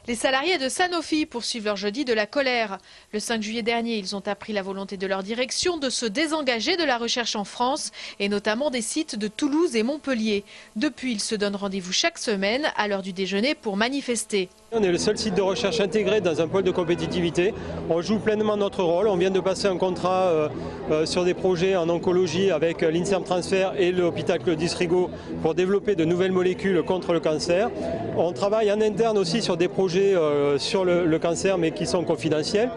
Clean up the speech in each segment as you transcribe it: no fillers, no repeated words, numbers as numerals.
Les salariés de Sanofi poursuivent leur jeudi de la colère. Le 5 juillet dernier, ils ont appris la volonté de leur direction de se désengager de la recherche en France et notamment des sites de Toulouse et Montpellier. Depuis, ils se donnent rendez-vous chaque semaine à l'heure du déjeuner pour manifester. On est le seul site de recherche intégré dans un pôle de compétitivité. On joue pleinement notre rôle. On vient de passer un contrat sur des projets en oncologie avec l'INSERM Transfer et l'hôpital Claudis Rigaud pour développer de nouvelles molécules contre le cancer. On travaille en interne aussi sur des projets sur le cancer mais qui sont confidentiels.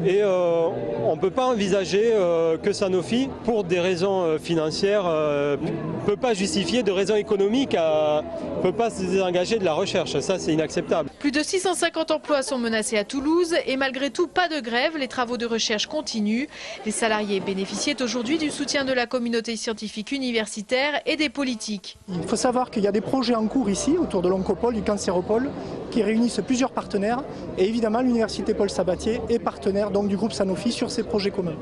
Et on ne peut pas envisager que Sanofi, pour des raisons financières, ne peut pas justifier de raisons économiques, ne peut pas se désengager de la recherche. Ça, c'est inacceptable. Plus de 650 emplois sont menacés à Toulouse et malgré tout, pas de grève. Les travaux de recherche continuent. Les salariés bénéficient aujourd'hui du soutien de la communauté scientifique universitaire et des politiques. Il faut savoir qu'il y a des projets en cours ici, autour de l'Oncopole, du Cancéropole, qui réunissent plusieurs partenaires. Et évidemment, l'université Paul Sabatier est partenaire donc, du groupe Sanofi sur ces projets communs.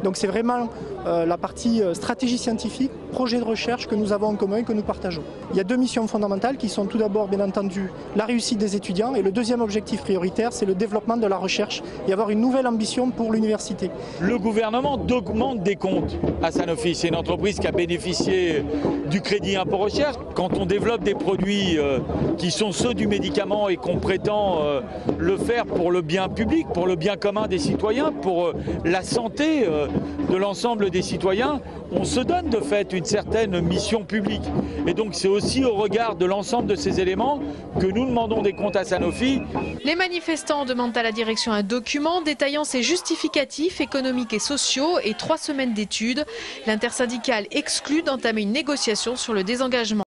Donc c'est vraiment la partie stratégie scientifique, projet de recherche que nous avons en commun et que nous partageons. Il y a deux missions fondamentales qui sont tout d'abord, bien entendu, la réussite des étudiants et le deuxième objectif prioritaire, c'est le développement de la recherche et avoir une nouvelle ambition pour l'université. Le gouvernement augmente des comptes à Sanofi. C'est une entreprise qui a bénéficié du crédit impôt recherche. Quand on développe des produits qui sont ceux du médicament et qu'on prétend le faire pour le bien public, pour le bien commun des citoyens, pour la santé de l'ensemble des citoyens, on se donne de fait une certaine mission publique. Et donc c'est aussi au regard de l'ensemble de ces éléments que nous demandons des comptes à Sanofi. Les manifestants demandent à la direction un document détaillant ses justificatifs économiques et sociaux et 3 semaines d'études. L'intersyndicale exclut d'entamer une négociation sur le désengagement.